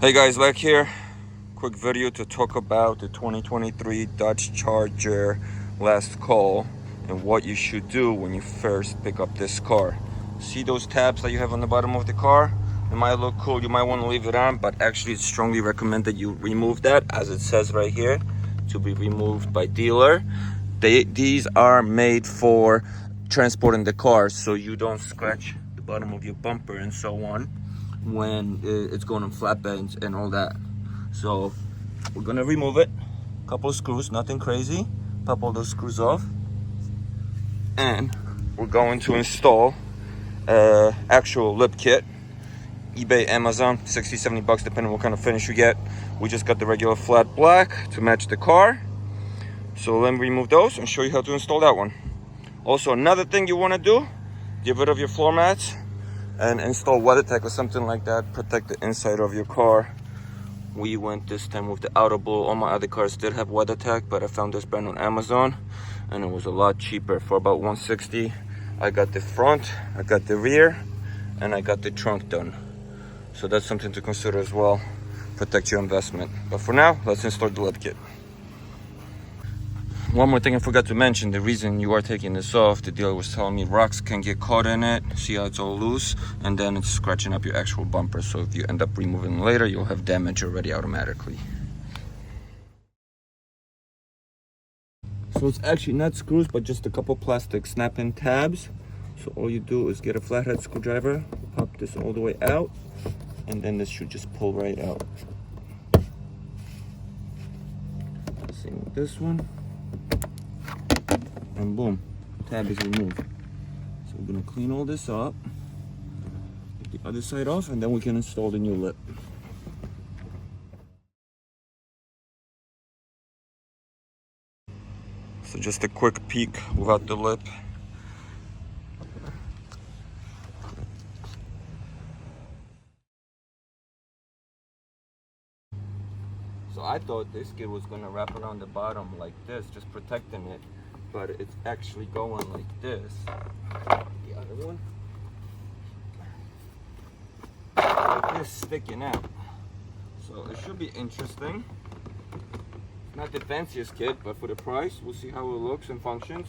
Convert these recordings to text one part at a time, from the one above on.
Hey guys, LechK here. Quick video to talk about the 2023 Dodge Charger last call and what you should do when you first pick up this car. See those tabs that you have on the bottom of the car? It might look cool, you might want to leave it on, but actually it's strongly recommended you remove that, as it says right here, to be removed by dealer. These are made for transporting the car so you don't scratch the bottom of your bumper and so on when it's going on flatbeds and all that. So we're gonna remove it, couple of screws, nothing crazy, pop all those screws off, and we're going to install actual lip kit. eBay, Amazon, 60-70 bucks depending on what kind of finish you get. We just got the regular flat black to match the car, so let me remove those and show you how to install that one. Also, another thing you want to do, get rid of your floor mats and install WeatherTech or something like that. Protect the inside of your car. We went this time with the outer blue. All my other cars did have WeatherTech, but I found this brand on Amazon and it was a lot cheaper for about $160. I got the front, I got the rear, and I got the trunk done. So that's something to consider as well. Protect your investment. But for now, let's install the lip kit. One more thing I forgot to mention, the reason you are taking this off, the dealer was telling me rocks can get caught in it, see how it's all loose, and then it's scratching up your actual bumper. So if you end up removing it later, you'll have damage already automatically. So it's actually not screws, but just a couple plastic snap-in tabs. So all you do is get a flathead screwdriver, pop this all the way out, and then this should just pull right out. Same with this one. And boom, tab is removed. So we're gonna clean all this up, get the other side off, and then we can install the new lip. So just a quick peek without the lip. So I thought this kit was gonna wrap around the bottom like this, just protecting it. But it's actually going like this. The other one. Like this, sticking out. So it should be interesting. Not the fanciest kit, but for the price, we'll see how it looks and functions.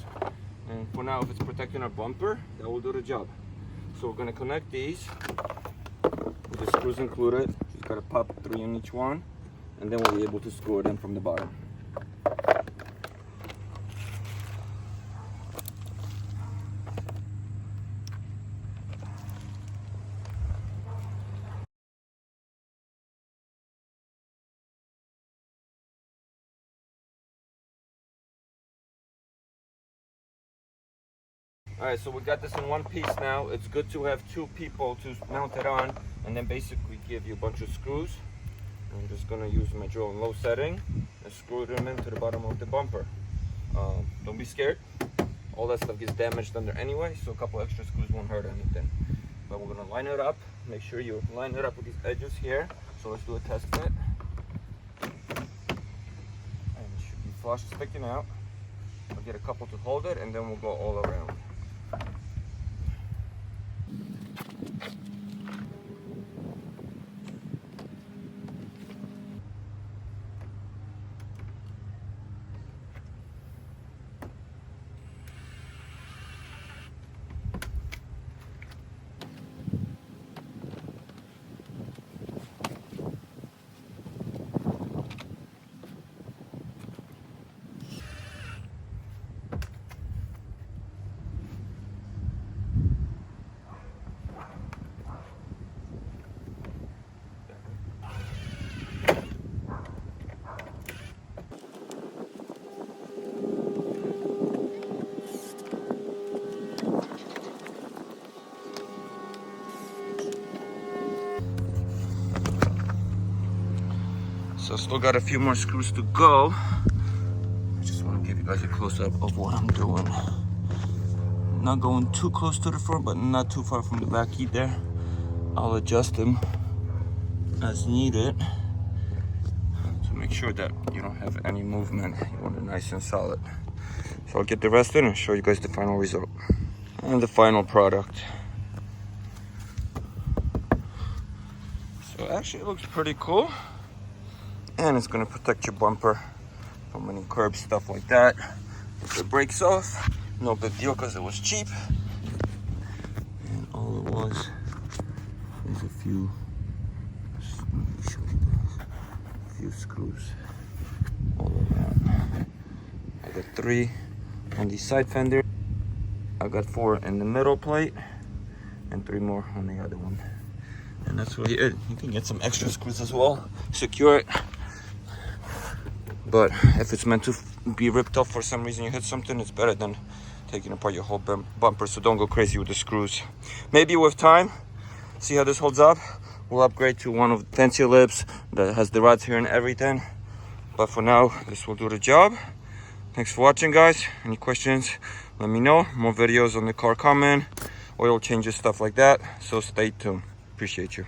And for now, if it's protecting our bumper, that will do the job. So we're gonna connect these with the screws included. Just gotta pop 3 in each one, and then we'll be able to screw it in from the bottom. Alright, so we got this in one piece now. It's good to have 2 people to mount it on, and then basically give you a bunch of screws. I'm just going to use my drill in low setting and screw them into the bottom of the bumper. Don't be scared. All that stuff gets damaged under anyway, so a couple extra screws won't hurt anything. But we're going to line it up. Make sure you line it up with these edges here. So let's do a test fit. And it should be flush sticking out. I'll get a couple to hold it, and then we'll go all around. So still got a few more screws to go. I just want to give you guys a close-up of what I'm doing. Not going too close to the front, but not too far from the back either. I'll adjust them as needed to make sure that you don't have any movement. You want it nice and solid. So I'll get the rest in and show you guys the final result and the final product. So So actually it looks pretty cool. And it's gonna protect your bumper from any curb stuff like that. If it breaks off, no big deal because it was cheap. And all it was is a few, let me show you guys, a few screws all around. I got 3 on the side fender. I got 4 in the middle plate and 3 more on the other one. And that's really it. You can get some extra screws as well, secure it. But if it's meant to be ripped off for some reason, you hit something, it's better than taking apart your whole bumper. So don't go crazy with the screws. Maybe with time, see how this holds up, we'll upgrade to one of the fancy lips that has the rods here and everything. But for now, this will do the job. Thanks for watching, guys. Any questions, let me know. More videos on the car coming, oil changes, stuff like that. So stay tuned. Appreciate you.